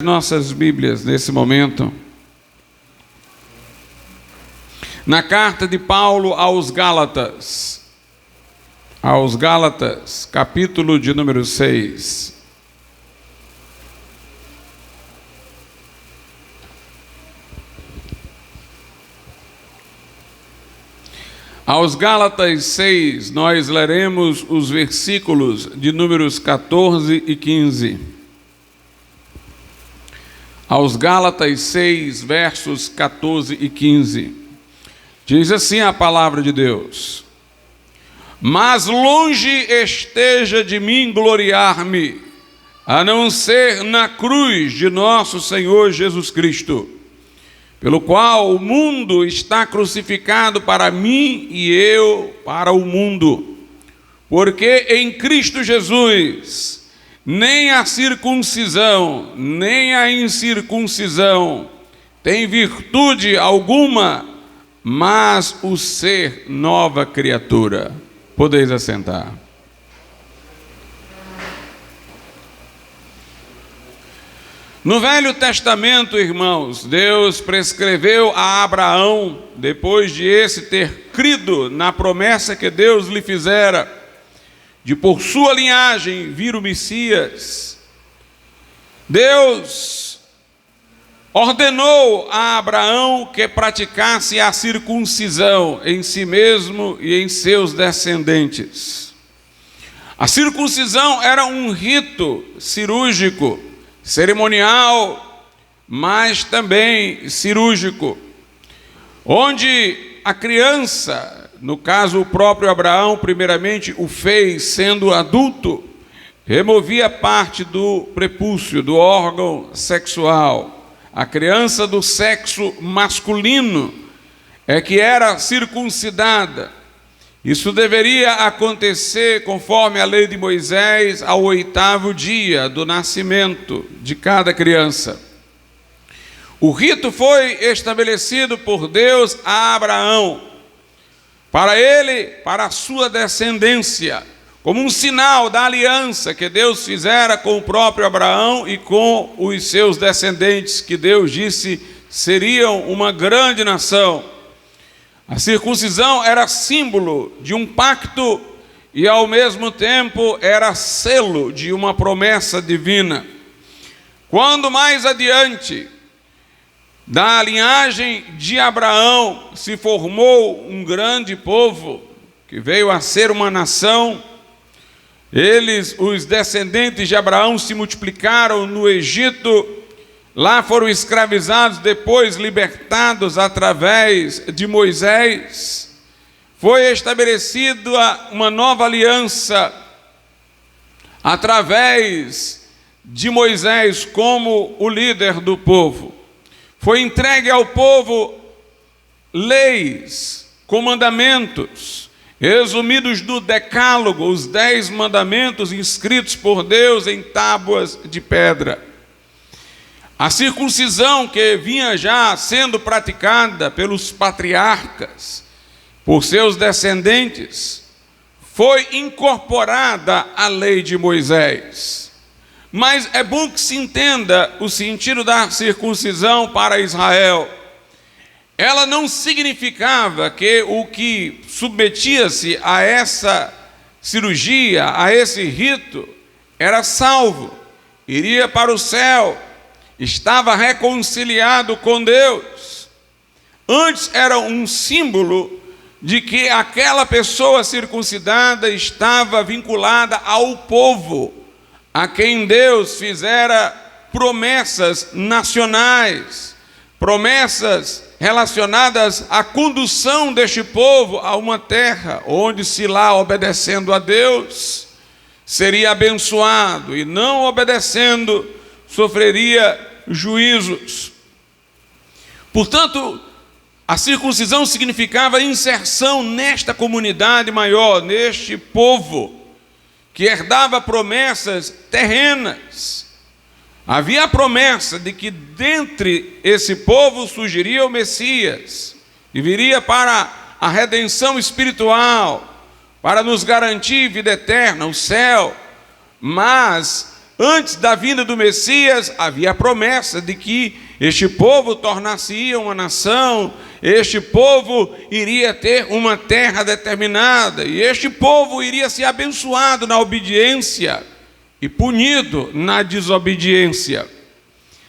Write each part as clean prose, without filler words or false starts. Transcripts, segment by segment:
Nossas Bíblias nesse momento na carta de Paulo aos Gálatas, capítulo de número 6. Aos Gálatas 6, nós leremos os versículos de números 14 e 15. Aos Gálatas 6, versos 14 e 15. Diz assim a palavra de Deus: Mas longe esteja de mim gloriar-me, a não ser na cruz de nosso Senhor Jesus Cristo, pelo qual o mundo está crucificado para mim e eu para o mundo. Porque em Cristo Jesus nem a circuncisão, nem a incircuncisão tem virtude alguma, mas o ser nova criatura. Podeis assentar. No Velho Testamento, irmãos, Deus prescreveu a Abraão, depois de esse ter crido na promessa que Deus lhe fizera, de por sua linhagem vir o Messias, Deus ordenou a Abraão que praticasse a circuncisão em si mesmo e em seus descendentes. A circuncisão era um rito cirúrgico, cerimonial, mas também cirúrgico, onde a criança, no caso o próprio Abraão, primeiramente o fez sendo adulto, removia parte do prepúcio, do órgão sexual. A criança do sexo masculino é que era circuncidada. Isso deveria acontecer, conforme a lei de Moisés, ao 8º dia do nascimento de cada criança. O rito foi estabelecido por Deus a Abraão, para ele, para a sua descendência, como um sinal da aliança que Deus fizera com o próprio Abraão e com os seus descendentes, que Deus disse seriam uma grande nação. A circuncisão era símbolo de um pacto e, ao mesmo tempo, era selo de uma promessa divina. Quando mais adiante, da linhagem de Abraão se formou um grande povo, que veio a ser uma nação. Eles, os descendentes de Abraão, se multiplicaram no Egito, lá foram escravizados, depois libertados através de Moisés. Foi estabelecida uma nova aliança através de Moisés como o líder do povo. Foi entregue ao povo leis, comandamentos, resumidos no Decálogo, os 10 mandamentos inscritos por Deus em tábuas de pedra. A circuncisão que vinha já sendo praticada pelos patriarcas, por seus descendentes, foi incorporada à lei de Moisés. Mas é bom que se entenda o sentido da circuncisão para Israel. Ela não significava que o que submetia-se a essa cirurgia, a esse rito, era salvo, iria para o céu, estava reconciliado com Deus. Antes era um símbolo de que aquela pessoa circuncidada estava vinculada ao povo, a quem Deus fizera promessas nacionais, promessas relacionadas à condução deste povo a uma terra onde, se lá obedecendo a Deus, seria abençoado, e não obedecendo, sofreria juízos. Portanto, a circuncisão significava inserção nesta comunidade maior, neste povo, que herdava promessas terrenas. Havia a promessa de que dentre esse povo surgiria o Messias, e viria para a redenção espiritual, para nos garantir vida eterna, o céu. Mas Antes da vinda do Messias, havia a promessa de que este povo tornar-se uma nação, este povo iria ter uma terra determinada, e este povo iria ser abençoado na obediência e punido na desobediência.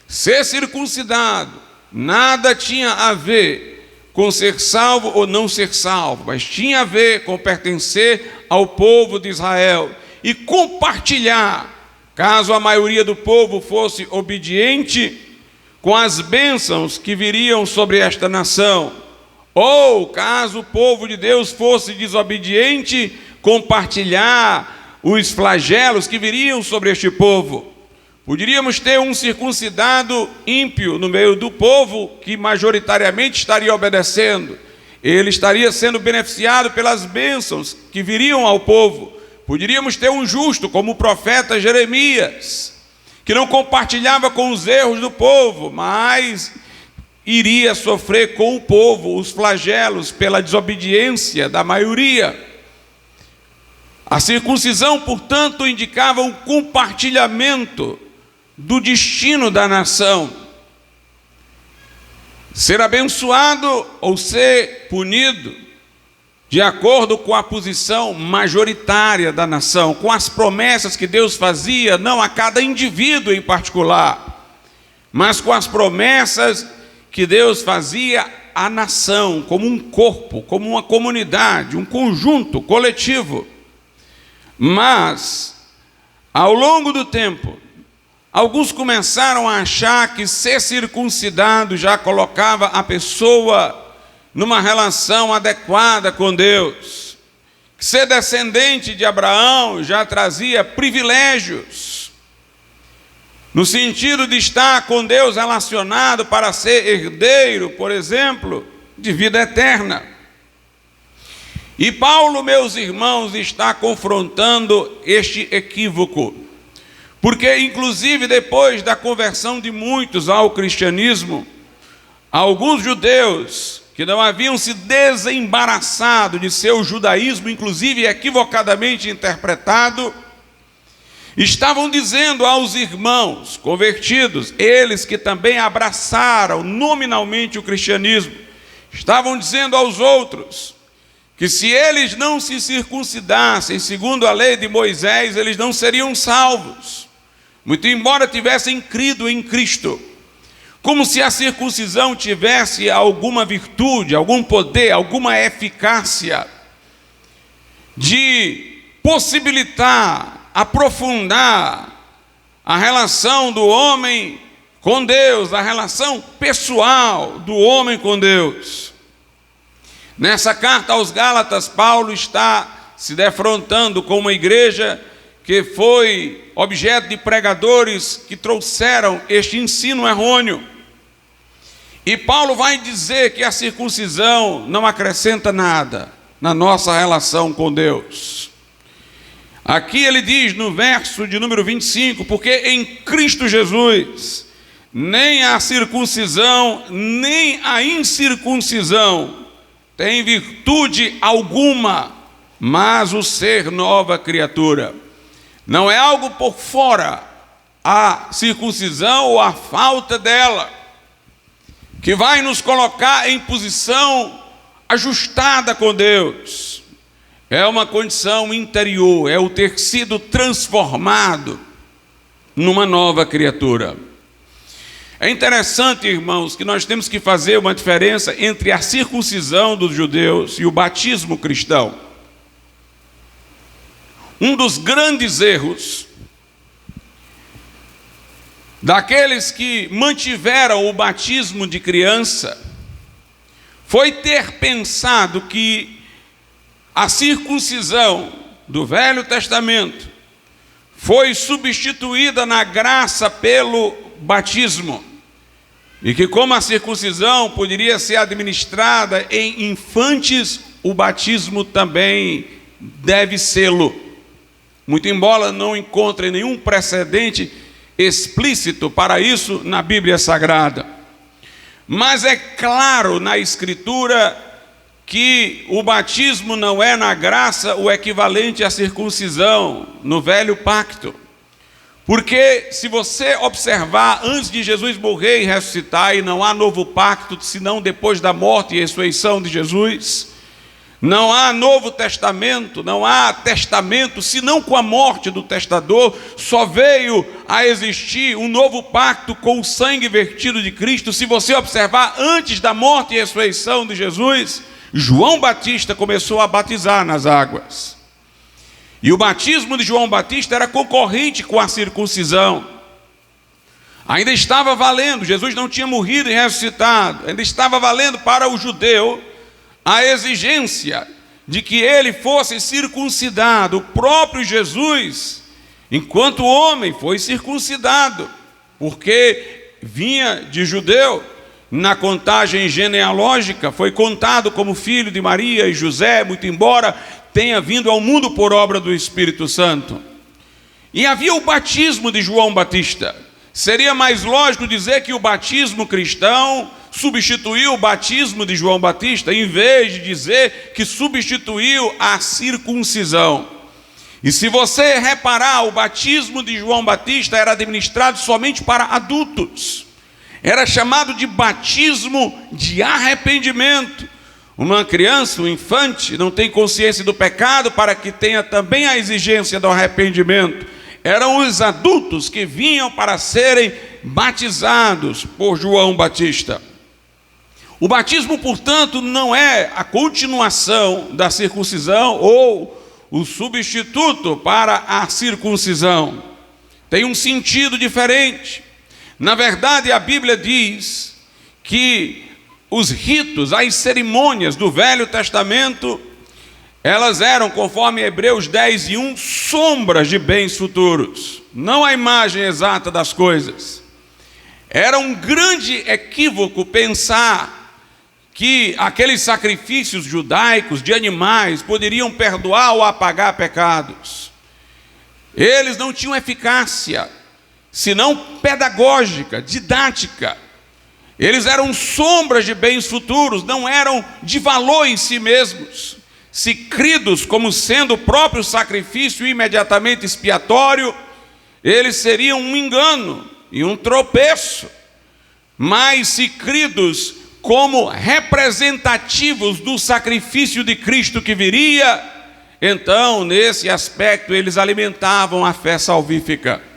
Ser circuncidado nada tinha a ver com ser salvo ou não ser salvo, mas tinha a ver com pertencer ao povo de Israel e compartilhar, caso a maioria do povo fosse obediente, com as bênçãos que viriam sobre esta nação, ou caso o povo de Deus fosse desobediente, compartilhar os flagelos que viriam sobre este povo. Poderíamos ter um circuncidado ímpio no meio do povo que majoritariamente estaria obedecendo. Ele estaria sendo beneficiado pelas bênçãos que viriam ao povo. Poderíamos ter um justo, como o profeta Jeremias, que não compartilhava com os erros do povo, mas iria sofrer com o povo os flagelos pela desobediência da maioria. A circuncisão, portanto, indicava o compartilhamento do destino da nação. Ser abençoado ou ser punido de acordo com a posição majoritária da nação, com as promessas que Deus fazia, não a cada indivíduo em particular, mas com as promessas que Deus fazia à nação, como um corpo, como uma comunidade, um conjunto coletivo. Mas, ao longo do tempo, alguns começaram a achar que ser circuncidado já colocava a pessoa numa relação adequada com Deus. Que ser descendente de Abraão já trazia privilégios, no sentido de estar com Deus relacionado para ser herdeiro, por exemplo, de vida eterna. E Paulo, meus irmãos, está confrontando este equívoco, porque inclusive depois da conversão de muitos ao cristianismo, alguns judeus que não haviam se desembaraçado de seu judaísmo, inclusive equivocadamente interpretado, estavam dizendo aos irmãos convertidos, eles que também abraçaram nominalmente o cristianismo, estavam dizendo aos outros que se eles não se circuncidassem segundo a lei de Moisés, eles não seriam salvos, muito embora tivessem crido em Cristo. Como se a circuncisão tivesse alguma virtude, algum poder, alguma eficácia de possibilitar, aprofundar a relação do homem com Deus, a relação pessoal do homem com Deus. Nessa carta aos Gálatas, Paulo está se defrontando com uma igreja que foi objeto de pregadores que trouxeram este ensino errôneo. E Paulo vai dizer que a circuncisão não acrescenta nada na nossa relação com Deus. Aqui ele diz no verso de número 25, porque em Cristo Jesus, nem a circuncisão, nem a incircuncisão tem virtude alguma, mas o ser nova criatura. Não é algo por fora, a circuncisão ou a falta dela, que vai nos colocar em posição ajustada com Deus. É uma condição interior, é o ter sido transformado numa nova criatura. É interessante, irmãos, que nós temos que fazer uma diferença entre a circuncisão dos judeus e o batismo cristão. Um dos grandes erros daqueles que mantiveram o batismo de criança foi ter pensado que a circuncisão do Velho Testamento foi substituída na graça pelo batismo, e que como a circuncisão poderia ser administrada em infantes, o batismo também deve sê-lo, muito embora não encontre nenhum precedente explícito para isso na Bíblia Sagrada. Mas é claro na Escritura que o batismo não é na graça o equivalente à circuncisão no Velho Pacto. Porque se você observar, antes de Jesus morrer e ressuscitar, e não há novo pacto, senão depois da morte e ressurreição de Jesus, não há novo testamento, não há testamento, senão com a morte do testador, só veio a existir um novo pacto com o sangue vertido de Cristo. Se você observar, antes da morte e ressurreição de Jesus, João Batista começou a batizar nas águas. E o batismo de João Batista era concorrente com a circuncisão. Ainda estava valendo, Jesus não tinha morrido e ressuscitado, ainda estava valendo para o judeu a exigência de que ele fosse circuncidado. O próprio Jesus, enquanto homem, foi circuncidado, porque vinha de judeu. Na contagem genealógica, foi contado como filho de Maria e José, muito embora tenha vindo ao mundo por obra do Espírito Santo. E havia o batismo de João Batista. Seria mais lógico dizer que o batismo cristão substituiu o batismo de João Batista, em vez de dizer que substituiu a circuncisão. E se você reparar, o batismo de João Batista era administrado somente para adultos. Era chamado de batismo de arrependimento. Uma criança, um infante, não tem consciência do pecado para que tenha também a exigência do arrependimento. Eram os adultos que vinham para serem batizados por João Batista. O batismo, portanto, não é a continuação da circuncisão ou o substituto para a circuncisão. Tem um sentido diferente. Na verdade, a Bíblia diz que os ritos, as cerimônias do Velho Testamento, elas eram, conforme Hebreus 10:1, sombras de bens futuros, não a imagem exata das coisas. Era um grande equívoco pensar que aqueles sacrifícios judaicos de animais poderiam perdoar ou apagar pecados. Eles não tinham eficácia, senão pedagógica, didática. Eles eram sombras de bens futuros, não eram de valor em si mesmos. Se cridos como sendo o próprio sacrifício imediatamente expiatório, eles seriam um engano e um tropeço. Mas se cridos como representativos do sacrifício de Cristo que viria, então, nesse aspecto, eles alimentavam a fé salvífica.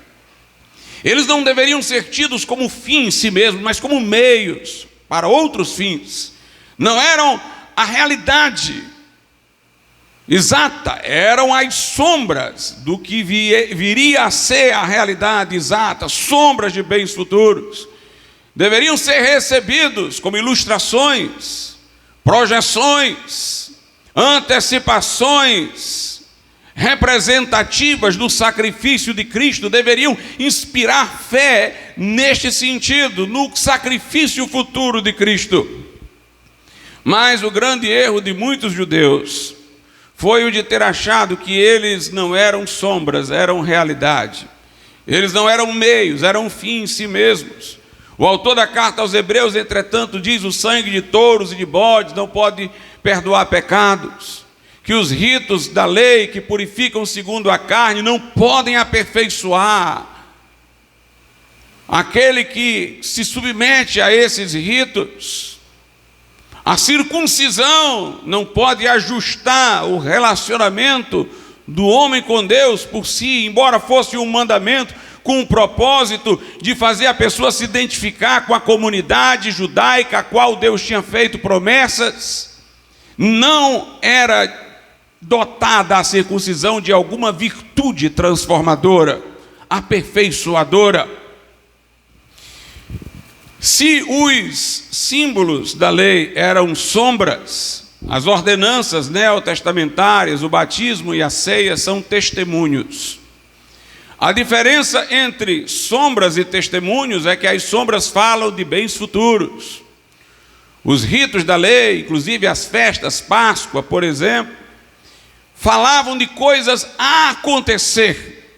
Eles não deveriam ser tidos como fim em si mesmos, mas como meios para outros fins. Não eram a realidade exata, eram as sombras do que viria a ser a realidade exata, sombras de bens futuros. Deveriam ser recebidos como ilustrações, projeções, antecipações representativas do sacrifício de Cristo, deveriam inspirar fé neste sentido, no sacrifício futuro de Cristo. Mas o grande erro de muitos judeus foi o de ter achado que eles não eram sombras, eram realidade. Eles não eram meios, eram fim em si mesmos. O autor da carta aos Hebreus, entretanto, diz: o sangue de touros e de bodes não pode perdoar pecados, que os ritos da lei que purificam segundo a carne não podem aperfeiçoar aquele que se submete a esses ritos. A circuncisão não pode ajustar o relacionamento do homem com Deus por si, embora fosse um mandamento com o propósito de fazer a pessoa se identificar com a comunidade judaica a qual Deus tinha feito promessas. Não era dotada a circuncisão de alguma virtude transformadora, aperfeiçoadora. Se os símbolos da lei eram sombras, as ordenanças neotestamentárias, o batismo e a ceia são testemunhos. A diferença entre sombras e testemunhos é que as sombras falam de bens futuros. Os ritos da lei, inclusive as festas, Páscoa, por exemplo, falavam de coisas a acontecer,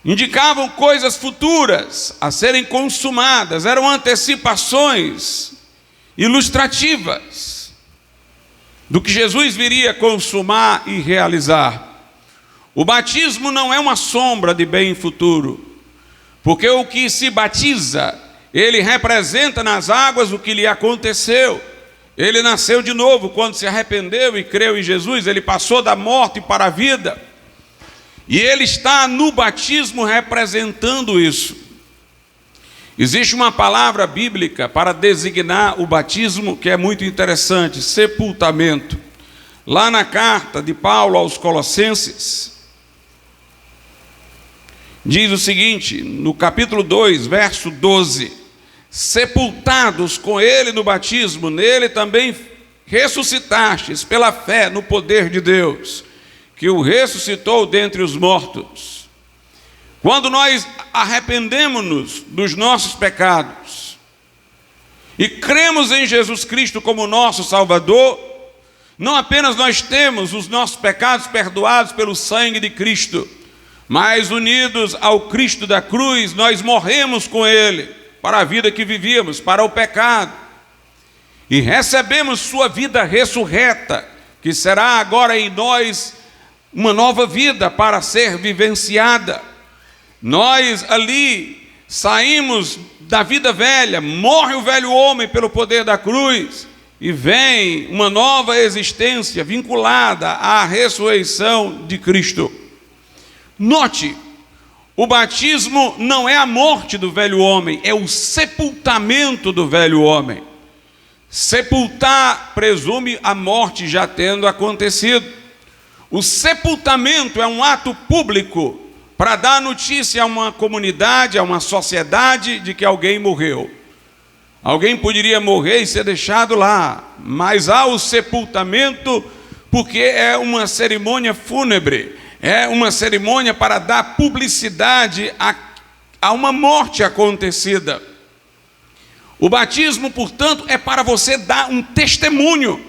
indicavam coisas futuras a serem consumadas, eram antecipações ilustrativas do que Jesus viria consumar e realizar. O batismo não é uma sombra de bem futuro. Porque o que se batiza, ele representa nas águas o que lhe aconteceu. Ele nasceu de novo quando se arrependeu e creu em Jesus, ele passou da morte para a vida. E ele está no batismo representando isso. Existe uma palavra bíblica para designar o batismo que é muito interessante: sepultamento. Lá na carta de Paulo aos Colossenses, diz o seguinte, no capítulo 2, verso 12: sepultados com ele no batismo, nele também ressuscitastes pela fé no poder de Deus, que o ressuscitou dentre os mortos. Quando nós arrependemos-nos dos nossos pecados e cremos em Jesus Cristo como nosso Salvador, não apenas nós temos os nossos pecados perdoados pelo sangue de Cristo, mas unidos ao Cristo da cruz, nós morremos com Ele para a vida que vivíamos, para o pecado, e recebemos sua vida ressurreta, que será agora em nós uma nova vida para ser vivenciada. Nós ali saímos da vida velha, morre o velho homem pelo poder da cruz, e vem uma nova existência vinculada à ressurreição de Cristo. Note, o batismo não é a morte do velho homem, é o sepultamento do velho homem. Sepultar presume a morte já tendo acontecido. O sepultamento é um ato público para dar notícia a uma comunidade, a uma sociedade, de que alguém morreu. Alguém poderia morrer e ser deixado lá, mas há o sepultamento porque é uma cerimônia fúnebre, é uma cerimônia para dar publicidade a uma morte acontecida. O batismo, portanto, é para você dar um testemunho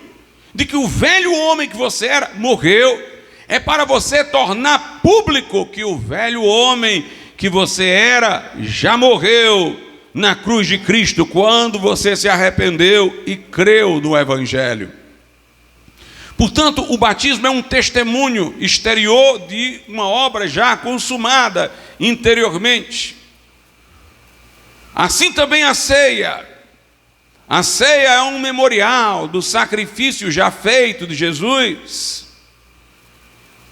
de que o velho homem que você era morreu. É para você tornar público que o velho homem que você era já morreu na cruz de Cristo, quando você se arrependeu e creu no Evangelho. Portanto, o batismo é um testemunho exterior de uma obra já consumada interiormente. Assim também a ceia. A ceia é um memorial do sacrifício já feito de Jesus.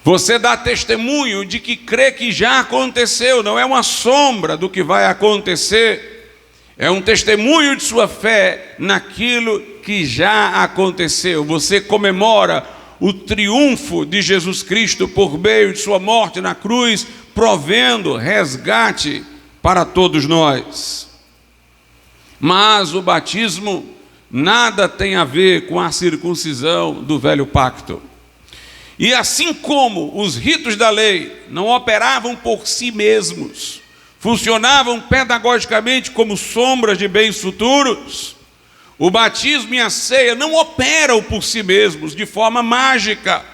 Você dá testemunho de que crê que já aconteceu, não é uma sombra do que vai acontecer, é um testemunho de sua fé naquilo que já aconteceu. Você comemora o triunfo de Jesus Cristo por meio de sua morte na cruz, provendo resgate para todos nós. Mas o batismo nada tem a ver com a circuncisão do velho pacto. E assim como os ritos da lei não operavam por si mesmos, funcionavam pedagogicamente como sombras de bens futuros, o batismo e a ceia não operam por si mesmos de forma mágica.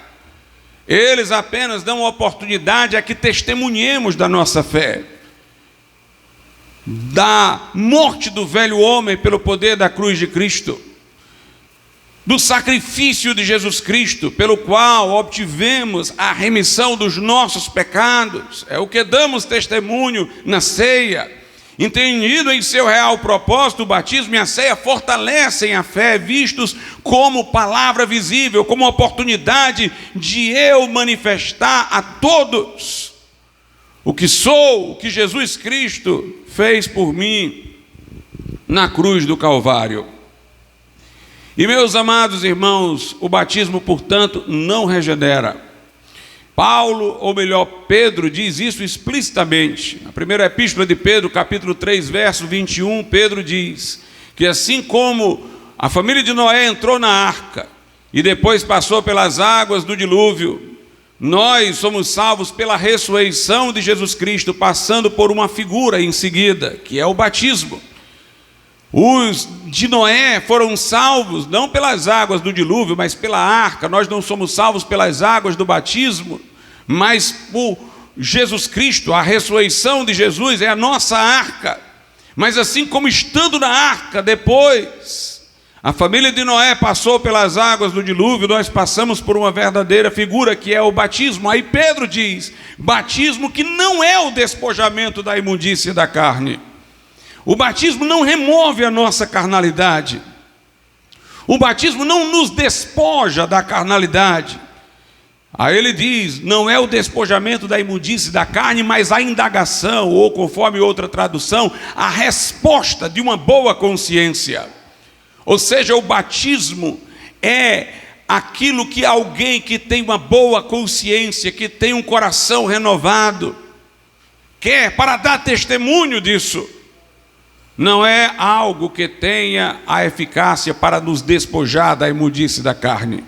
Eles apenas dão oportunidade a que testemunhemos da nossa fé, da morte do velho homem pelo poder da cruz de Cristo, do sacrifício de Jesus Cristo, pelo qual obtivemos a remissão dos nossos pecados. É o que damos testemunho na ceia. Entendido em seu real propósito, o batismo e a ceia fortalecem a fé, vistos como palavra visível, como oportunidade de eu manifestar a todos o que sou, o que Jesus Cristo fez por mim na cruz do Calvário. E meus amados irmãos, o batismo, portanto, não regenera. Paulo, ou melhor, Pedro, diz isso explicitamente. A primeira epístola de Pedro, capítulo 3, verso 21, Pedro diz que assim como a família de Noé entrou na arca e depois passou pelas águas do dilúvio, nós somos salvos pela ressurreição de Jesus Cristo, passando por uma figura em seguida, que é o batismo. Os de Noé foram salvos não pelas águas do dilúvio, mas pela arca. Nós não somos salvos pelas águas do batismo, mas por Jesus Cristo. A ressurreição de Jesus é a nossa arca. Mas assim como estando na arca, depois A família de Noé passou pelas águas do dilúvio, nós passamos por uma verdadeira figura que é o batismo. Aí Pedro diz, batismo que não é o despojamento da imundície da carne. O batismo não remove a nossa carnalidade. O batismo não nos despoja da carnalidade. Aí ele diz, não é o despojamento da imundície da carne, mas a indagação, ou conforme outra tradução, a resposta de uma boa consciência. Ou seja, o batismo é aquilo que alguém que tem uma boa consciência, que tem um coração renovado, quer para dar testemunho disso. Não é algo que tenha a eficácia para nos despojar da imundície da carne.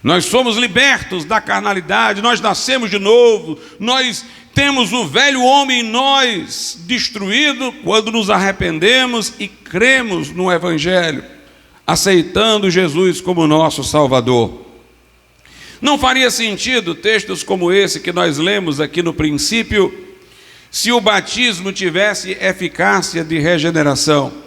Nós somos libertos da carnalidade, nós nascemos de novo, nós temos o velho homem em nós destruído quando nos arrependemos e cremos no Evangelho, aceitando Jesus como nosso Salvador. Não faria sentido textos como esse que nós lemos aqui no princípio, se o batismo tivesse eficácia de regeneração.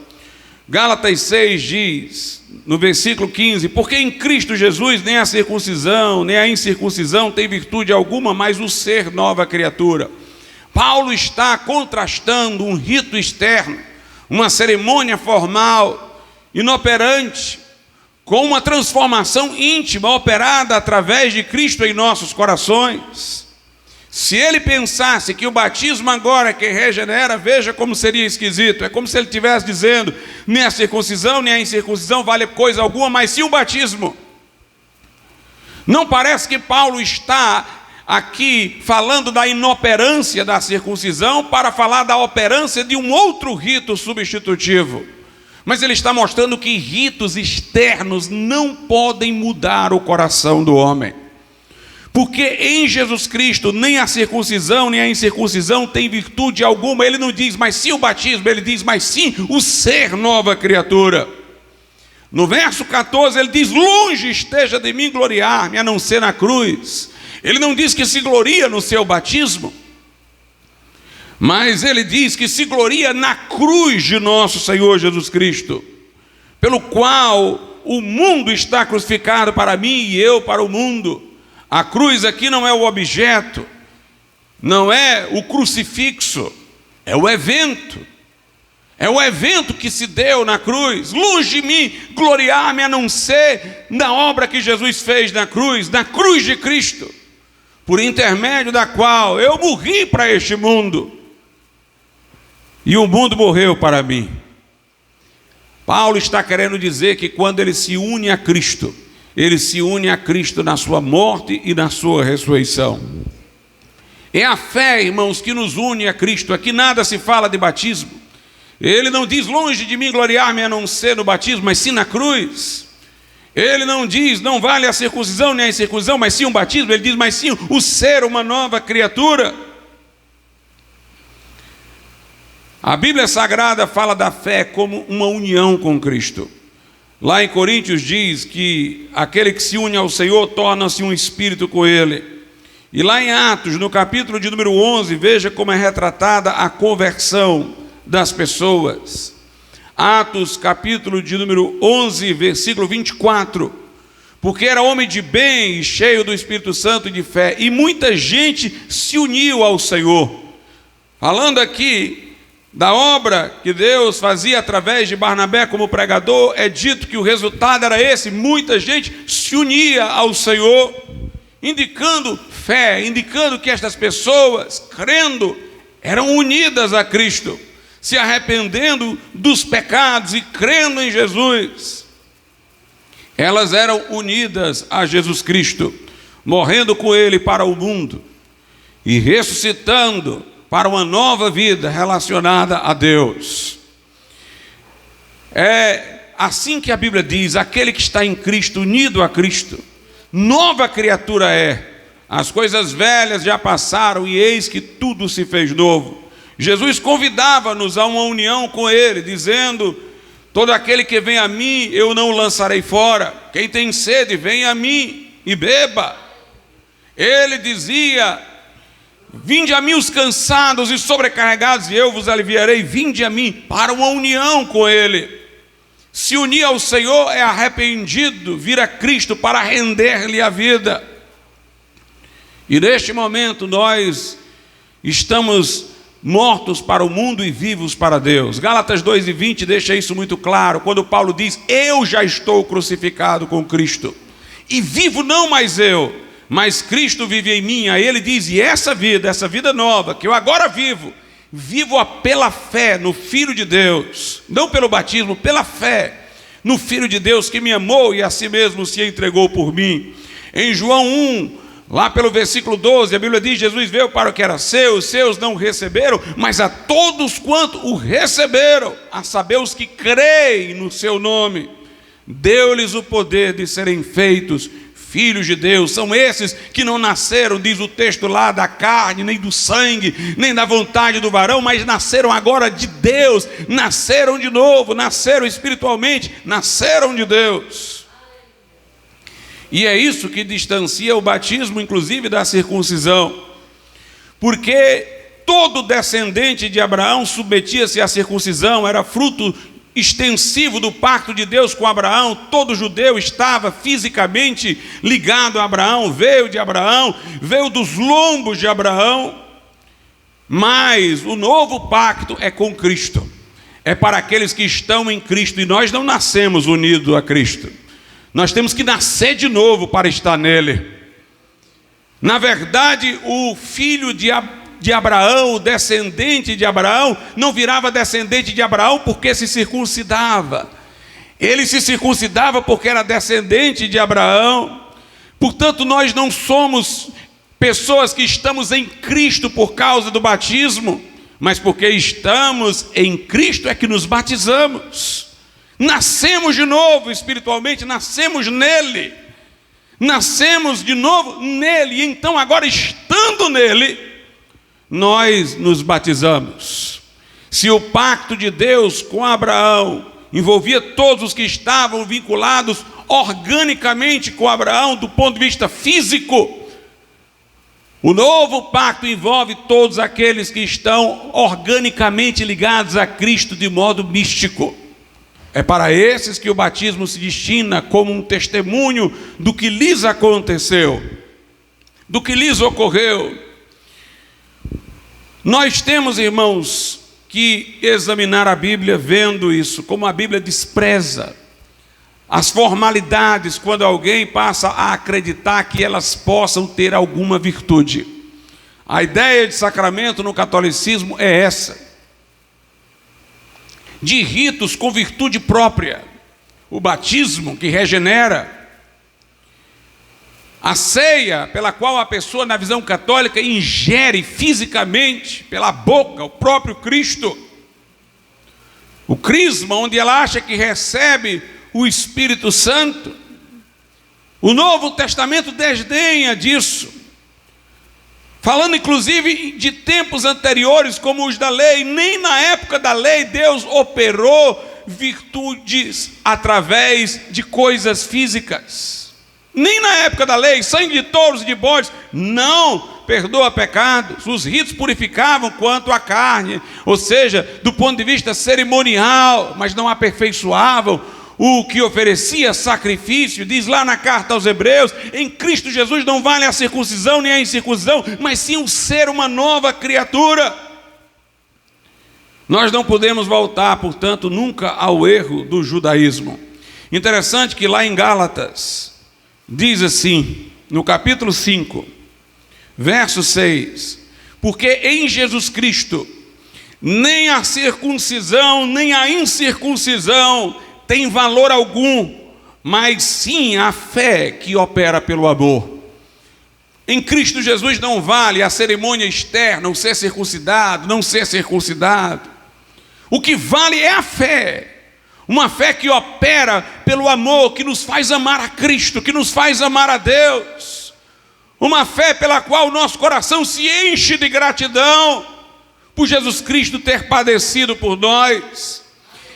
Gálatas 6 diz, no versículo 15, porque em Cristo Jesus nem a circuncisão, nem a incircuncisão tem virtude alguma, mas o ser nova criatura. Paulo está contrastando um rito externo, uma cerimônia formal, inoperante, com uma transformação íntima operada através de Cristo em nossos corações. Se ele pensasse que o batismo agora que regenera, veja como seria esquisito. É como se ele estivesse dizendo, nem a circuncisão, nem a incircuncisão vale coisa alguma, mas sim o batismo. Não parece que Paulo está aqui falando da inoperância da circuncisão para falar da operância de um outro rito substitutivo. Mas ele está mostrando que ritos externos não podem mudar o coração do homem. Porque em Jesus Cristo nem a circuncisão nem a incircuncisão tem virtude alguma. Ele não diz, mas sim o batismo, ele diz, mas sim o ser nova criatura. No verso 14 ele diz, longe esteja de mim gloriar-me, a não ser na cruz. Ele não diz que se gloria no seu batismo, mas ele diz que se gloria na cruz de nosso Senhor Jesus Cristo, pelo qual o mundo está crucificado para mim e eu para o mundo. A cruz aqui não é o objeto, não é o crucifixo, é o evento. É o evento que se deu na cruz. Longe de mim gloriar-me a não ser na obra que Jesus fez na cruz de Cristo, por intermédio da qual eu morri para este mundo e o mundo morreu para mim. Paulo está querendo dizer que quando ele se une a Cristo, ele se une a Cristo na sua morte e na sua ressurreição. É a fé, irmãos, que nos une a Cristo. Aqui nada se fala de batismo. Ele não diz, longe de mim gloriar-me a não ser no batismo, mas sim na cruz. Ele não diz, não vale a circuncisão nem a incircuncisão, mas sim o batismo. Ele diz, mas sim o ser uma nova criatura. A Bíblia Sagrada fala da fé como uma união com Cristo. Lá em Coríntios diz que aquele que se une ao Senhor torna-se um espírito com Ele. E lá em Atos, no capítulo de número 11, veja como é retratada a conversão das pessoas. Atos, capítulo de número 11, versículo 24. Porque era homem de bem e cheio do Espírito Santo e de fé, e muita gente se uniu ao Senhor. Falando aqui da obra que Deus fazia através de Barnabé como pregador, é dito que o resultado era esse: muita gente se unia ao Senhor, indicando fé, indicando que estas pessoas, crendo, eram unidas a Cristo, se arrependendo dos pecados e crendo em Jesus. Elas eram unidas a Jesus Cristo, morrendo com Ele para o mundo e ressuscitando para uma nova vida relacionada a Deus. É assim que a Bíblia diz, aquele que está em Cristo, unido a Cristo, nova criatura é. As coisas velhas já passaram e eis que tudo se fez novo. Jesus convidava-nos a uma união com Ele, dizendo, todo aquele que vem a mim, eu não o lançarei fora. Quem tem sede, vem a mim e beba. Ele dizia, vinde a mim os cansados e sobrecarregados, e eu vos aliviarei. Vinde a mim para uma união com Ele. Se unir ao Senhor é arrependido, vir a Cristo para render-lhe a vida. E neste momento nós estamos mortos para o mundo e vivos para Deus. Gálatas 2:20 deixa isso muito claro, quando Paulo diz: eu já estou crucificado com Cristo, e vivo não mais eu, mas Cristo vive em mim. Aí ele diz: e essa vida nova, que eu agora vivo pela fé no Filho de Deus, não pelo batismo, pela fé no Filho de Deus que me amou e a si mesmo se entregou por mim. Em João 1, lá pelo versículo 12, a Bíblia diz: Jesus veio para o que era seu, os seus não o receberam, mas a todos quanto o receberam, a saber os que creem no seu nome, deu-lhes o poder de serem feitos filhos de Deus. São esses que não nasceram, diz o texto lá, da carne, nem do sangue, nem da vontade do varão, mas nasceram agora de Deus, nasceram de novo, nasceram espiritualmente, nasceram de Deus. E é isso que distancia o batismo, inclusive, da circuncisão, porque todo descendente de Abraão submetia-se à circuncisão, era fruto extensivo do pacto de Deus com Abraão. Todo judeu estava fisicamente ligado a Abraão, veio de Abraão, veio dos lombos de Abraão. Mas o novo pacto é com Cristo, é para aqueles que estão em Cristo, e nós não nascemos unidos a Cristo, nós temos que nascer de novo para estar nele. Na verdade, o filho de Abraão, o descendente de Abraão, não virava descendente de Abraão porque se circuncidava. Ele se circuncidava porque era descendente de Abraão. Portanto, nós não somos pessoas que estamos em Cristo por causa do batismo, mas porque estamos em Cristo é que nos batizamos. Nascemos de novo espiritualmente, nascemos nele, nascemos de novo nele, e então agora, estando nele, nós nos batizamos. Se o pacto de Deus com Abraão envolvia todos os que estavam vinculados organicamente com Abraão do ponto de vista físico, o novo pacto envolve todos aqueles que estão organicamente ligados a Cristo de modo místico. É para esses que o batismo se destina como um testemunho do que lhes aconteceu, do que lhes ocorreu. Nós temos, irmãos, que examinar a Bíblia vendo isso, como a Bíblia despreza as formalidades quando alguém passa a acreditar que elas possam ter alguma virtude. A ideia de sacramento no catolicismo é essa, de ritos com virtude própria. O batismo, que regenera; a ceia, pela qual a pessoa, na visão católica, ingere fisicamente, pela boca, o próprio Cristo; o crisma, onde ela acha que recebe o Espírito Santo. O Novo Testamento desdenha disso, falando inclusive de tempos anteriores como os da lei. Nem na época da lei Deus operou virtudes através de coisas físicas. Nem na época da lei, sangue de touros e de bodes não perdoa pecados. Os ritos purificavam quanto à carne, ou seja, do ponto de vista cerimonial, mas não aperfeiçoavam o que oferecia sacrifício. Diz lá na carta aos Hebreus: em Cristo Jesus não vale a circuncisão nem a incircuncisão, mas sim o ser uma nova criatura. Nós não podemos voltar, portanto, nunca ao erro do judaísmo. Interessante que lá em Gálatas diz assim, no capítulo 5, verso 6: porque em Jesus Cristo nem a circuncisão nem a incircuncisão tem valor algum, mas sim a fé que opera pelo amor. Em Cristo Jesus não vale a cerimônia externa, o ser circuncidado, não ser circuncidado. O que vale é a fé, uma fé que opera pelo amor, que nos faz amar a Cristo, que nos faz amar a Deus. Uma fé pela qual o nosso coração se enche de gratidão por Jesus Cristo ter padecido por nós.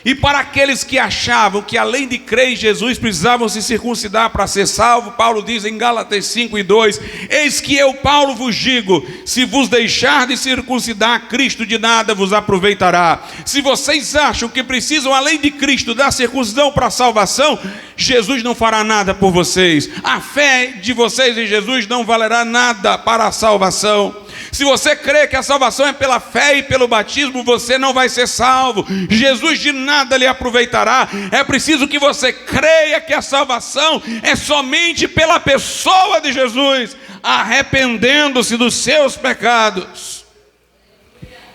E para aqueles que achavam que além de crer em Jesus precisavam se circuncidar para ser salvo, Paulo diz em Gálatas 5:2: eis que eu, Paulo, vos digo, se vos deixar de circuncidar, Cristo de nada vos aproveitará. Se vocês acham que precisam além de Cristo da circuncisão para a salvação, Jesus não fará nada por vocês. A fé de vocês em Jesus não valerá nada para a salvação. Se você crê que a salvação é pela fé e pelo batismo, você não vai ser salvo. Jesus de nada lhe aproveitará. É preciso que você creia que a salvação é somente pela pessoa de Jesus, arrependendo-se dos seus pecados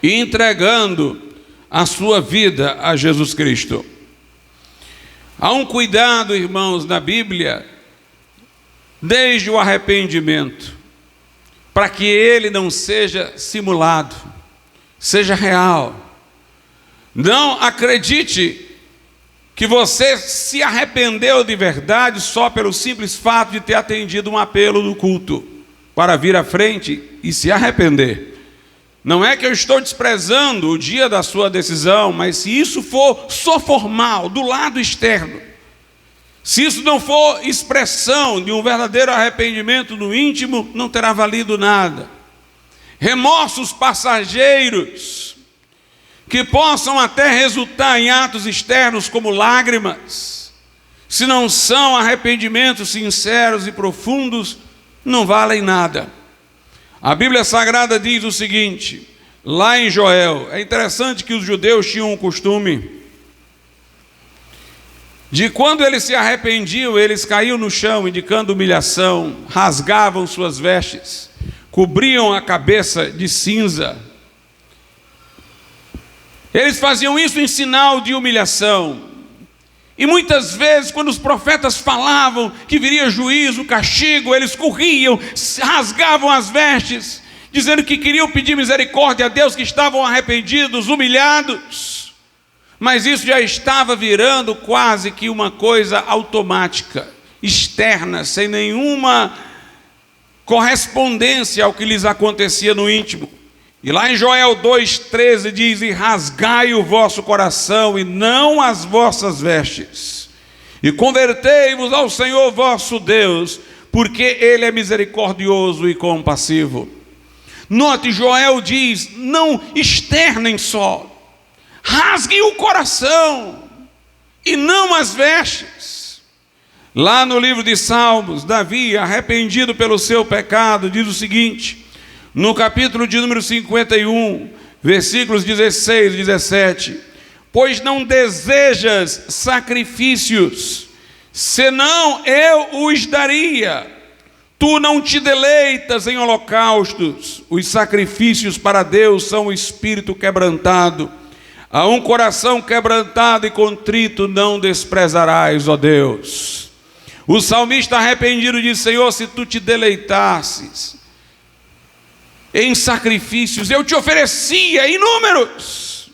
e entregando a sua vida a Jesus Cristo. Há um cuidado, irmãos, na Bíblia, desde o arrependimento, para que ele não seja simulado, seja real. Não acredite que você se arrependeu de verdade só pelo simples fato de ter atendido um apelo do culto, para vir à frente e se arrepender. Não é que eu estou desprezando o dia da sua decisão, mas se isso for só formal, do lado externo, se isso não for expressão de um verdadeiro arrependimento no íntimo, não terá valido nada. Remorsos passageiros, que possam até resultar em atos externos como lágrimas, se não são arrependimentos sinceros e profundos, não valem nada. A Bíblia Sagrada diz o seguinte, lá em Joel, é interessante que os judeus tinham um costume de quando eles se arrependiam, eles caíam no chão, indicando humilhação, rasgavam suas vestes, cobriam a cabeça de cinza. Eles faziam isso em sinal de humilhação. E muitas vezes, quando os profetas falavam que viria juízo, castigo, eles corriam, rasgavam as vestes, dizendo que queriam pedir misericórdia a Deus, que estavam arrependidos, humilhados. Mas isso já estava virando quase que uma coisa automática, externa, sem nenhuma correspondência ao que lhes acontecia no íntimo. E lá em Joel 2,13 diz: e rasgai o vosso coração e não as vossas vestes, e convertei-vos ao Senhor vosso Deus, porque Ele é misericordioso e compassivo. Note, Joel diz, não externem só, rasguem o coração e não as vestes. Lá no livro de Salmos, Davi, arrependido pelo seu pecado, diz o seguinte, no capítulo de número 51, versículos 16 e 17: pois não desejas sacrifícios, senão eu os daria. Tu não te deleitas em holocaustos. Os sacrifícios para Deus são o espírito quebrantado. A um coração quebrantado e contrito não desprezarás, ó Deus. O salmista arrependido diz: Senhor, se tu te deleitasses em sacrifícios, eu te oferecia inúmeros.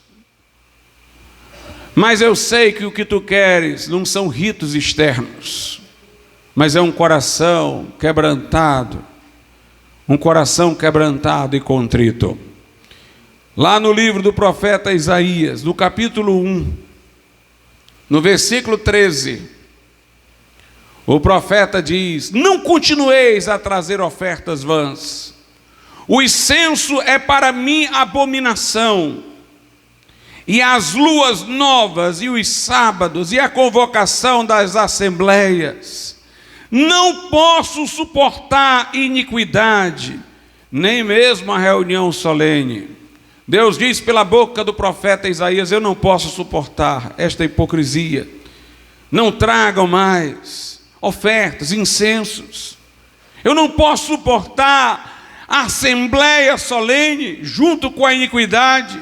Mas eu sei que o que tu queres não são ritos externos, mas é um coração quebrantado, e contrito. Lá no livro do profeta Isaías, no capítulo 1, no versículo 13, o profeta diz: não continueis a trazer ofertas vãs, o incenso é para mim abominação, e as luas novas, e os sábados, e a convocação das assembleias. Não posso suportar iniquidade, nem mesmo a reunião solene. Deus diz pela boca do profeta Isaías: eu não posso suportar esta hipocrisia. Não tragam mais ofertas, incensos. Eu não posso suportar a assembleia solene junto com a iniquidade.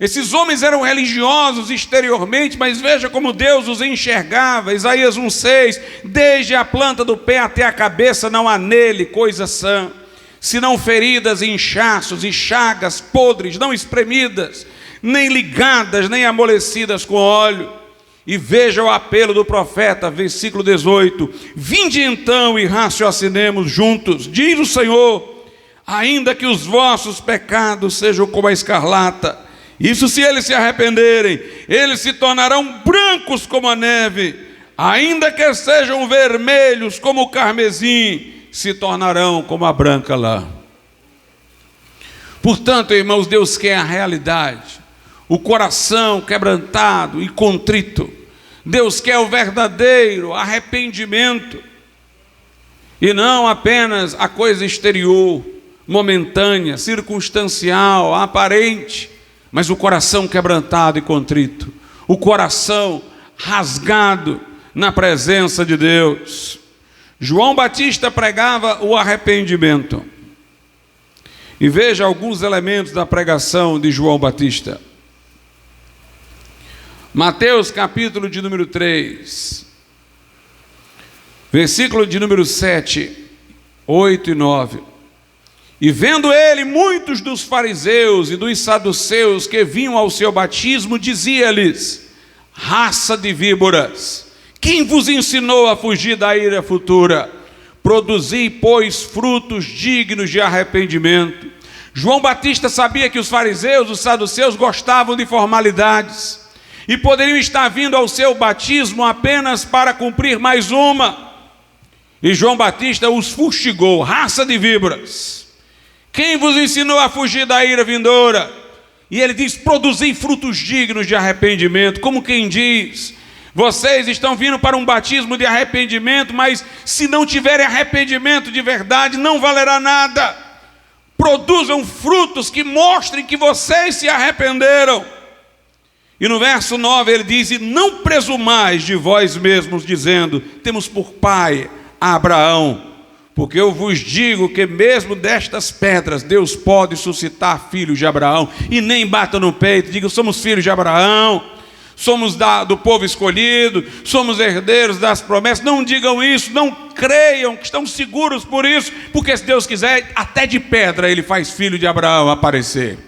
Esses homens eram religiosos exteriormente, mas veja como Deus os enxergava. Isaías 1,6: desde a planta do pé até a cabeça não há nele coisa sã, senão feridas, inchaços e chagas podres, não espremidas, nem ligadas, nem amolecidas com óleo. E veja o apelo do profeta, versículo 18: vinde então e raciocinemos juntos, diz o Senhor, ainda que os vossos pecados sejam como a escarlata, Isso se eles se arrependerem, eles se tornarão brancos como a neve, ainda que sejam vermelhos como o carmesim, se tornarão como a branca lã. Portanto, irmãos, Deus quer a realidade, o coração quebrantado e contrito. Deus quer o verdadeiro arrependimento, e não apenas a coisa exterior, momentânea, circunstancial, aparente, mas o coração quebrantado e contrito, o coração rasgado na presença de Deus. João Batista pregava o arrependimento. E veja alguns elementos da pregação de João Batista. Mateus capítulo de número 3, versículo de número 7, 8 e 9. E vendo ele muitos dos fariseus e dos saduceus que vinham ao seu batismo, dizia-lhes: raça de víboras, quem vos ensinou a fugir da ira futura? Produzi, pois, frutos dignos de arrependimento. João Batista sabia que os fariseus, os saduceus, gostavam de formalidades e poderiam estar vindo ao seu batismo apenas para cumprir mais uma. E João Batista os fustigou: raça de víboras, quem vos ensinou a fugir da ira vindoura? E ele diz: produzi frutos dignos de arrependimento. Como quem diz: vocês estão vindo para um batismo de arrependimento, mas se não tiverem arrependimento de verdade, não valerá nada. Produzam frutos que mostrem que vocês se arrependeram. E no verso 9 ele diz: e não presumais de vós mesmos, dizendo: temos por pai Abraão, porque eu vos digo que mesmo destas pedras Deus pode suscitar filhos de Abraão. E nem bata no peito, diga: somos filhos de Abraão, somos do povo escolhido, somos herdeiros das promessas. Não digam isso, não creiam que estão seguros por isso, porque se Deus quiser, até de pedra ele faz filho de Abraão aparecer.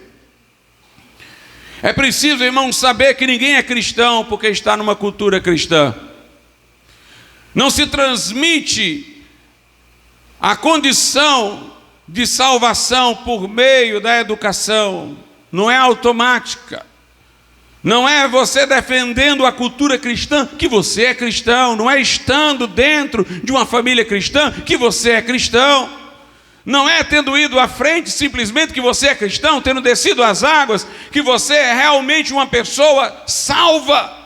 É preciso, irmão, saber que ninguém é cristão porque está numa cultura cristã. Não se transmite a condição de salvação por meio da educação, não é automática. Não é você defendendo a cultura cristã que você é cristão, não é estando dentro de uma família cristã que você é cristão, não é tendo ido à frente simplesmente que você é cristão, tendo descido as águas, que você é realmente uma pessoa salva.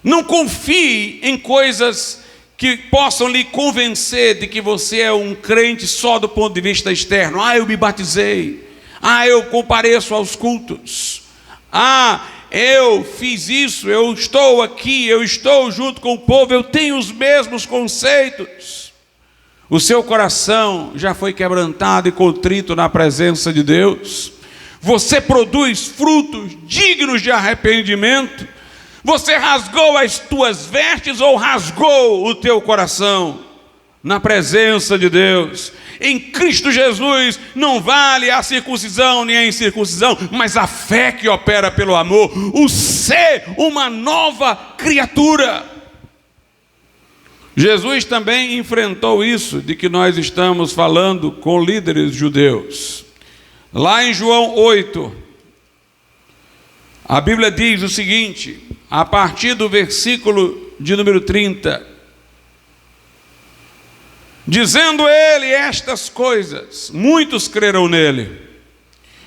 Não confie em coisas que possam lhe convencer de que você é um crente só do ponto de vista externo. Ah, eu me batizei. Ah, eu compareço aos cultos. Ah, eu fiz isso, eu estou aqui, eu estou junto com o povo, eu tenho os mesmos conceitos. O seu coração já foi quebrantado e contrito na presença de Deus. Você produz frutos dignos de arrependimento. Você rasgou as tuas vestes ou rasgou o teu coração na presença de Deus? Em Cristo Jesus não vale a circuncisão nem a incircuncisão, mas a fé que opera pelo amor, o ser uma nova criatura. Jesus também enfrentou isso de que nós estamos falando com líderes judeus. Lá em João 8, a Bíblia diz o seguinte, a partir do versículo de número 30, dizendo ele estas coisas, muitos creram nele.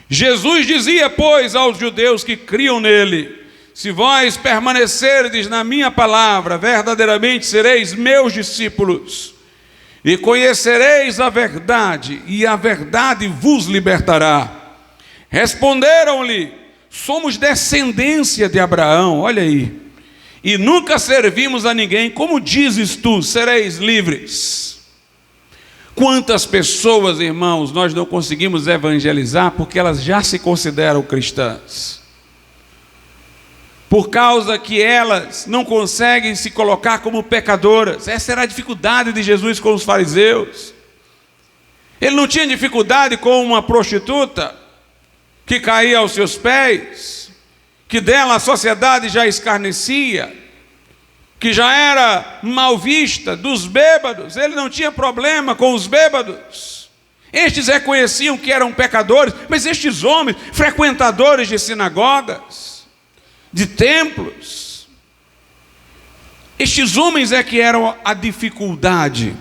Jesus dizia, pois, aos judeus que criam nele: se vós permanecerdes na minha palavra, verdadeiramente sereis meus discípulos, e conhecereis a verdade, e a verdade vos libertará. Responderam-lhe: somos descendência de Abraão, olha aí, e nunca servimos a ninguém. Como dizes tu, sereis livres? Quantas pessoas, irmãos, nós não conseguimos evangelizar porque elas já se consideram cristãs, por causa que elas não conseguem se colocar como pecadoras. Essa era a dificuldade de Jesus com os fariseus. Ele não tinha dificuldade com uma prostituta que caía aos seus pés, que dela a sociedade já escarnecia, que já era mal vista, dos bêbados. Ele não tinha problema com os bêbados. Estes reconheciam que eram pecadores, mas estes homens, frequentadores de sinagogas, de templos, estes homens é que eram a dificuldade.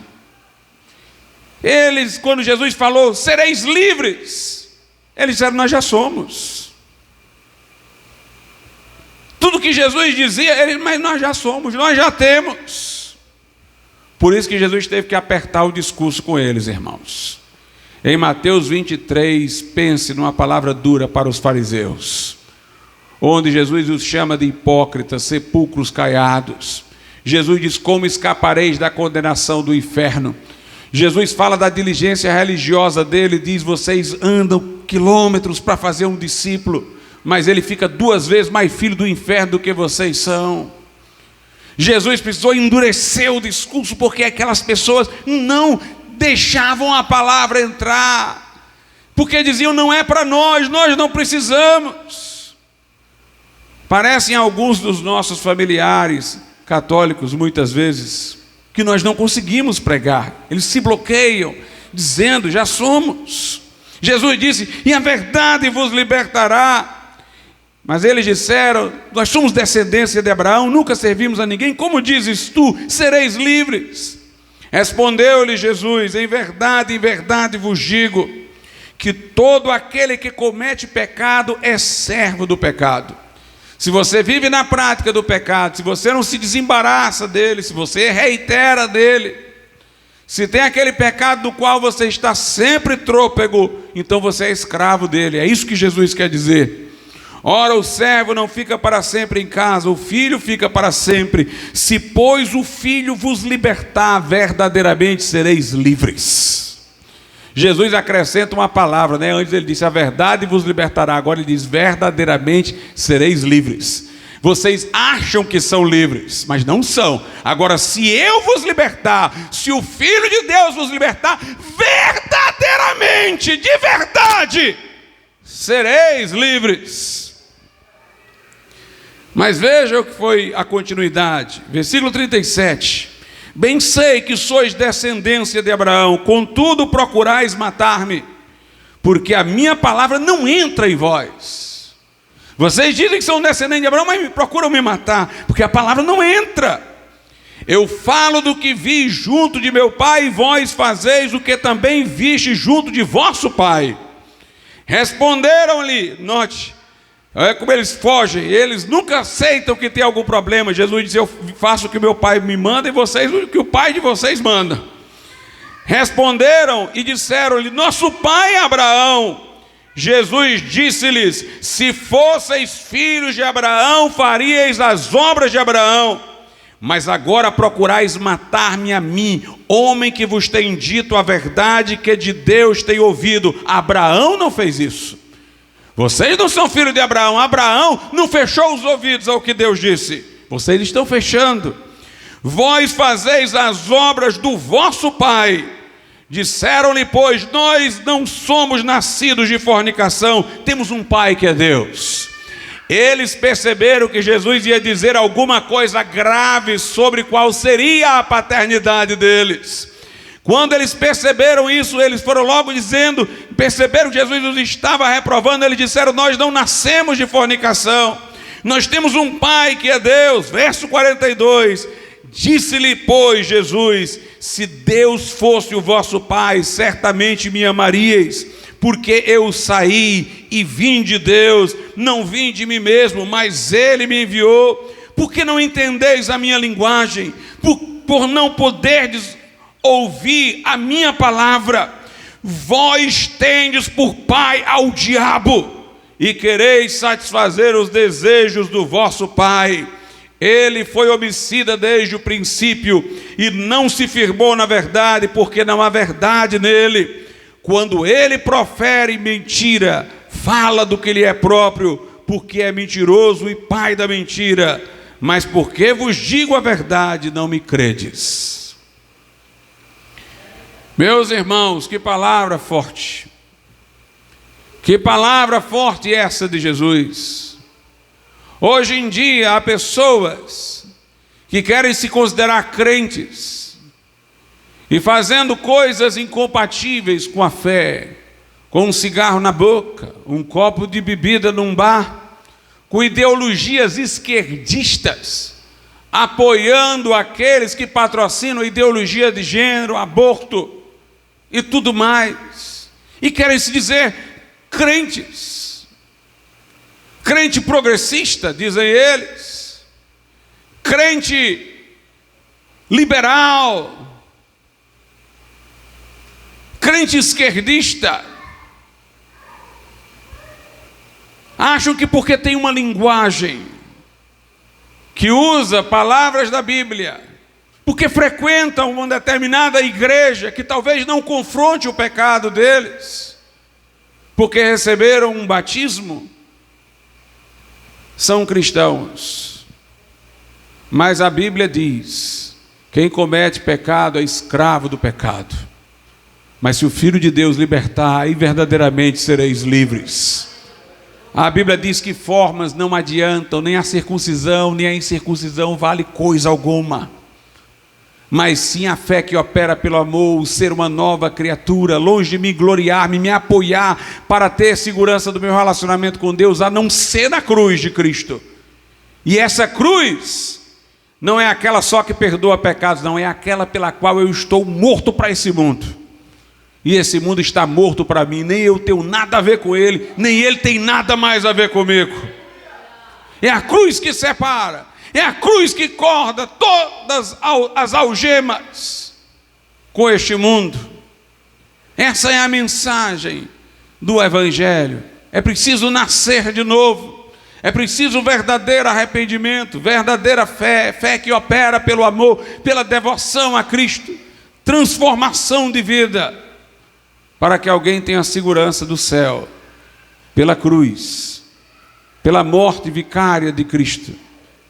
Eles, quando Jesus falou, sereis livres, eles disseram, nós já somos. Tudo que Jesus dizia, eles, mas nós já somos, nós já temos. Por isso que Jesus teve que apertar o discurso com eles, irmãos. Em Mateus 23, pense numa palavra dura para os fariseus, onde Jesus os chama de hipócritas, sepulcros caiados. Jesus diz, como escapareis da condenação do inferno? Jesus fala da diligência religiosa dele, diz, vocês andam quilômetros para fazer um discípulo, mas ele fica 2 vezes mais filho do inferno do que vocês são. Jesus precisou endurecer o discurso, porque aquelas pessoas não deixavam a palavra entrar, porque diziam, não é para nós não precisamos. Parecem alguns dos nossos familiares católicos, muitas vezes, que nós não conseguimos pregar, eles se bloqueiam, dizendo, já somos. Jesus disse, e a verdade vos libertará. Mas eles disseram, nós somos descendência de Abraão, nunca servimos a ninguém, como dizes tu, sereis livres? Respondeu-lhe Jesus, em verdade vos digo, que todo aquele que comete pecado é servo do pecado. Se você vive na prática do pecado, se você não se desembaraça dele, se você reitera dele, se tem aquele pecado do qual você está sempre trôpego, então você é escravo dele. É isso que Jesus quer dizer. Ora, o servo não fica para sempre em casa, o filho fica para sempre. Se, pois, o filho vos libertar, verdadeiramente sereis livres. Jesus acrescenta uma palavra, né? Antes ele disse, a verdade vos libertará. Agora ele diz, verdadeiramente sereis livres. Vocês acham que são livres, mas não são. Agora, se eu vos libertar, se o Filho de Deus vos libertar, verdadeiramente, de verdade, sereis livres. Mas veja o que foi a continuidade. Versículo 37. Bem sei que sois descendência de Abraão, contudo procurais matar-me, porque a minha palavra não entra em vós. Vocês dizem que são descendentes de Abraão, mas procuram me matar, porque a palavra não entra. Eu falo do que vi junto de meu pai, e vós fazeis o que também viste junto de vosso pai. Responderam-lhe, note, é como eles fogem, eles nunca aceitam que tem algum problema. Jesus disse, eu faço o que meu pai me manda, e vocês o que o pai de vocês manda. Responderam e disseram-lhe, nosso pai Abraão. Jesus disse-lhes, se fosseis filhos de Abraão, faríeis as obras de Abraão. Mas agora procurais matar-me a mim, homem que vos tem dito a verdade que de Deus tem ouvido. Abraão não fez isso. Vocês não são filhos de Abraão. Abraão não fechou os ouvidos ao que Deus disse. Vocês estão fechando. Vós fazeis as obras do vosso pai. Disseram-lhe, pois, nós não somos nascidos de fornicação, temos um pai que é Deus. Eles perceberam que Jesus ia dizer alguma coisa grave sobre qual seria a paternidade deles. Quando eles perceberam isso, eles foram logo dizendo, perceberam que Jesus os estava reprovando, eles disseram, nós não nascemos de fornicação, nós temos um pai que é Deus. Verso 42, disse-lhe, pois, Jesus, se Deus fosse o vosso pai, certamente me amaríeis, porque eu saí e vim de Deus, não vim de mim mesmo, mas Ele me enviou. Por que não entendeis a minha linguagem? Por não poderdes ouvir a minha palavra. Vós tendes por pai ao diabo, e quereis satisfazer os desejos do vosso pai. Ele foi homicida desde o princípio, e não se firmou na verdade, porque não há verdade nele. Quando ele profere mentira, fala do que lhe é próprio, porque é mentiroso e pai da mentira. Mas porque vos digo a verdade, não me credes. Meus irmãos, que palavra forte. Que palavra forte essa de Jesus. Hoje em dia há pessoas que querem se considerar crentes e fazendo coisas incompatíveis com a fé, com um cigarro na boca, um copo de bebida num bar, com ideologias esquerdistas, apoiando aqueles que patrocinam ideologia de gênero, aborto e tudo mais, e querem se dizer crentes, crente progressista, dizem eles, crente liberal, crente esquerdista. Acham que porque tem uma linguagem que usa palavras da Bíblia, porque frequentam uma determinada igreja que talvez não confronte o pecado deles, porque receberam um batismo, são cristãos. Mas a Bíblia diz: quem comete pecado é escravo do pecado. Mas se o Filho de Deus libertar, aí verdadeiramente sereis livres. A Bíblia diz que formas não adiantam, nem a circuncisão, nem a incircuncisão vale coisa alguma. Mas sim a fé que opera pelo amor, o ser uma nova criatura, longe de me gloriar-me, me apoiar para ter segurança do meu relacionamento com Deus, a não ser na cruz de Cristo. E essa cruz não é aquela só que perdoa pecados, não, é aquela pela qual eu estou morto para esse mundo. E esse mundo está morto para mim, nem eu tenho nada a ver com ele, nem ele tem nada mais a ver comigo. É a cruz que separa, é a cruz que corta todas as algemas com este mundo. Essa é a mensagem do Evangelho. É preciso nascer de novo, é preciso verdadeiro arrependimento, verdadeira fé, fé que opera pelo amor, pela devoção a Cristo, transformação de vida, para que alguém tenha a segurança do céu, pela cruz, pela morte vicária de Cristo,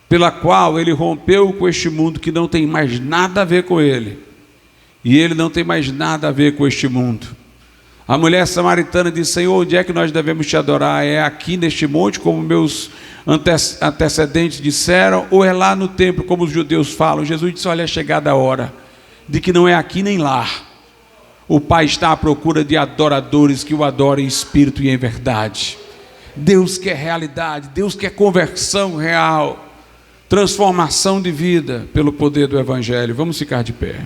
pela qual ele rompeu com este mundo que não tem mais nada a ver com ele, e ele não tem mais nada a ver com este mundo. A mulher samaritana disse: Senhor, onde é que nós devemos te adorar? É aqui neste monte, como meus antecedentes disseram, ou é lá no templo, como os judeus falam? Jesus disse: olha, é chegada a hora de que não é aqui nem lá. O Pai está à procura de adoradores que o adorem em espírito e em verdade. Deus quer realidade, Deus quer conversão real, transformação de vida pelo poder do Evangelho. Vamos ficar de pé.